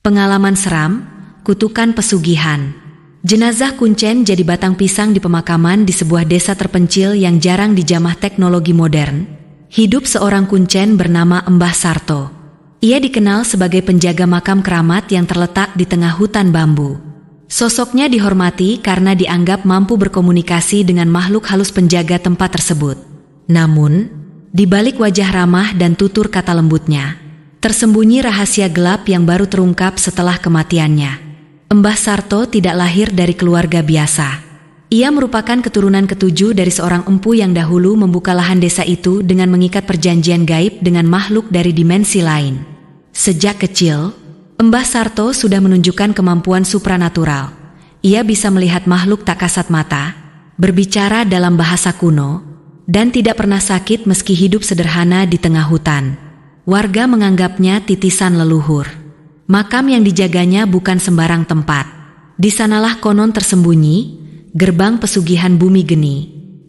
Pengalaman seram, kutukan pesugihan. Jenazah kuncen jadi batang pisang di pemakaman di sebuah desa terpencil yang jarang dijamah teknologi modern. Hidup seorang kuncen bernama Mbah Sarto. Ia dikenal sebagai penjaga makam keramat yang terletak di tengah hutan bambu. Sosoknya dihormati karena dianggap mampu berkomunikasi dengan makhluk halus penjaga tempat tersebut. Namun, di balik wajah ramah dan tutur kata lembutnya, tersembunyi rahasia gelap yang baru terungkap setelah kematiannya. Mbah Sarto tidak lahir dari keluarga biasa. Ia merupakan keturunan ketujuh dari seorang empu yang dahulu membuka lahan desa itu dengan mengikat perjanjian gaib dengan makhluk dari dimensi lain. Sejak kecil, Mbah Sarto sudah menunjukkan kemampuan supranatural. Ia bisa melihat makhluk tak kasat mata, berbicara dalam bahasa kuno, dan tidak pernah sakit meski hidup sederhana di tengah hutan. Warga menganggapnya titisan leluhur. Makam yang dijaganya bukan sembarang tempat. Di sanalah konon tersembunyi gerbang pesugihan bumi geni,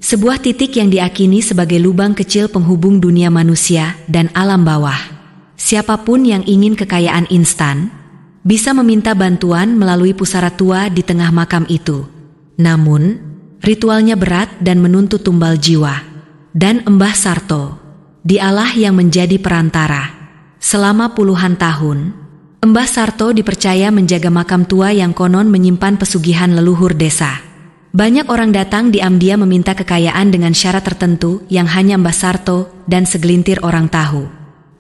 sebuah titik yang diakini sebagai lubang kecil penghubung dunia manusia dan alam bawah. Siapapun yang ingin kekayaan instan bisa meminta bantuan melalui pusara tua di tengah makam itu. Namun, ritualnya berat dan menuntut tumbal jiwa. Dan Mbah Sarto, dialah yang menjadi perantara. Selama puluhan tahun, Mbah Sarto dipercaya menjaga makam tua yang konon menyimpan pesugihan leluhur desa. Banyak orang datang diam-diam meminta kekayaan dengan syarat tertentu yang hanya Mbah Sarto dan segelintir orang tahu.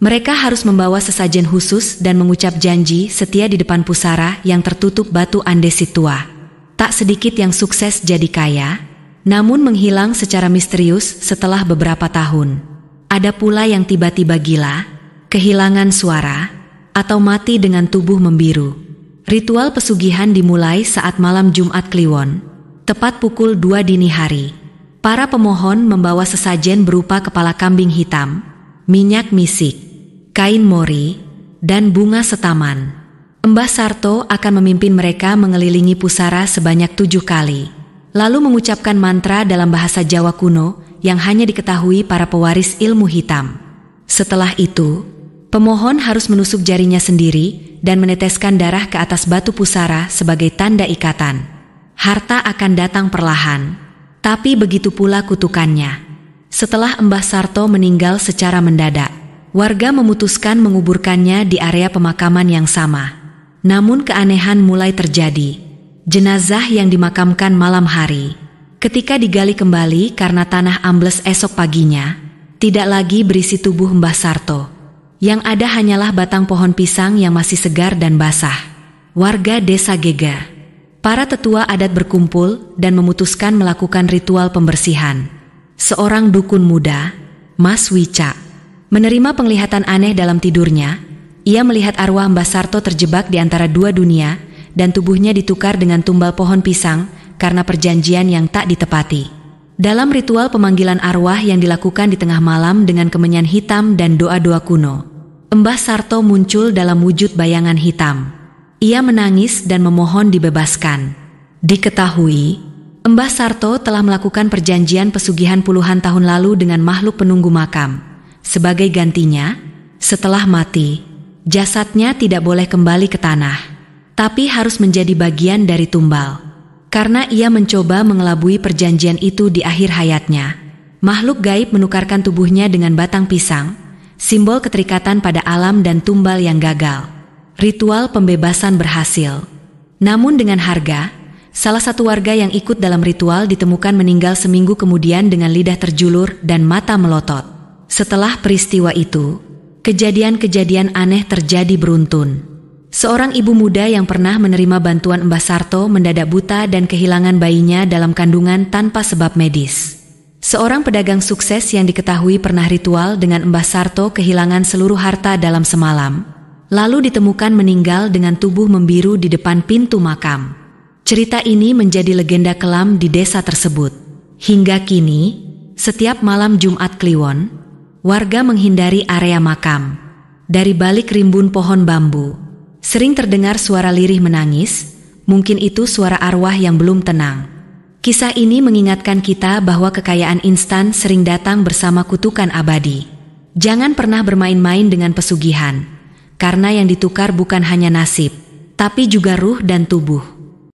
Mereka harus membawa sesajen khusus dan mengucap janji setia di depan pusara yang tertutup batu andesit tua. Tak sedikit yang sukses jadi kaya, namun menghilang secara misterius setelah beberapa tahun. Ada pula yang tiba-tiba gila, kehilangan suara, atau mati dengan tubuh membiru. Ritual pesugihan dimulai saat malam Jumat Kliwon, tepat pukul 2 dini hari. Para pemohon membawa sesajen berupa kepala kambing hitam, minyak misik, kain mori, dan bunga setaman. Mbah Sarto akan memimpin mereka mengelilingi pusara sebanyak 7 kali, lalu mengucapkan mantra dalam bahasa Jawa kuno yang hanya diketahui para pewaris ilmu hitam. Setelah itu, pemohon harus menusuk jarinya sendiri dan meneteskan darah ke atas batu pusara sebagai tanda ikatan. Harta akan datang perlahan, tapi begitu pula kutukannya. Setelah Mbah Sarto meninggal secara mendadak, warga memutuskan menguburkannya di area pemakaman yang sama. Namun keanehan mulai terjadi. Jenazah yang dimakamkan malam hari, ketika digali kembali karena tanah ambles esok paginya, tidak lagi berisi tubuh Mbah Sarto. Yang ada hanyalah batang pohon pisang yang masih segar dan basah. Warga desa geger. Para tetua adat berkumpul dan memutuskan melakukan ritual pembersihan. Seorang dukun muda, Mas Wicak, menerima penglihatan aneh dalam tidurnya. Ia melihat arwah Mbah Sarto terjebak di antara dua dunia dan tubuhnya ditukar dengan tumbal pohon pisang karena perjanjian yang tak ditepati. Dalam ritual pemanggilan arwah yang dilakukan di tengah malam dengan kemenyan hitam dan doa-doa kuno, Mbah Sarto muncul dalam wujud bayangan hitam. Ia menangis dan memohon dibebaskan. Diketahui, Mbah Sarto telah melakukan perjanjian pesugihan puluhan tahun lalu dengan makhluk penunggu makam. Sebagai gantinya, setelah mati, jasadnya tidak boleh kembali ke tanah, tapi harus menjadi bagian dari tumbal. Karena ia mencoba mengelabui perjanjian itu di akhir hayatnya, makhluk gaib menukarkan tubuhnya dengan batang pisang, simbol keterikatan pada alam dan tumbal yang gagal. Ritual pembebasan berhasil. Namun dengan harga, salah satu warga yang ikut dalam ritual ditemukan meninggal seminggu kemudian dengan lidah terjulur dan mata melotot. Setelah peristiwa itu, kejadian-kejadian aneh terjadi beruntun. Seorang ibu muda yang pernah menerima bantuan Mbah Sarto mendadak buta dan kehilangan bayinya dalam kandungan tanpa sebab medis. Seorang pedagang sukses yang diketahui pernah ritual dengan Mbah Sarto kehilangan seluruh harta dalam semalam, lalu ditemukan meninggal dengan tubuh membiru di depan pintu makam. Cerita ini menjadi legenda kelam di desa tersebut. Hingga kini, setiap malam Jumat Kliwon, warga menghindari area makam. Dari balik rimbun pohon bambu, sering terdengar suara lirih menangis, mungkin itu suara arwah yang belum tenang. Kisah ini mengingatkan kita bahwa kekayaan instan sering datang bersama kutukan abadi. Jangan pernah bermain-main dengan pesugihan, karena yang ditukar bukan hanya nasib, tapi juga ruh dan tubuh.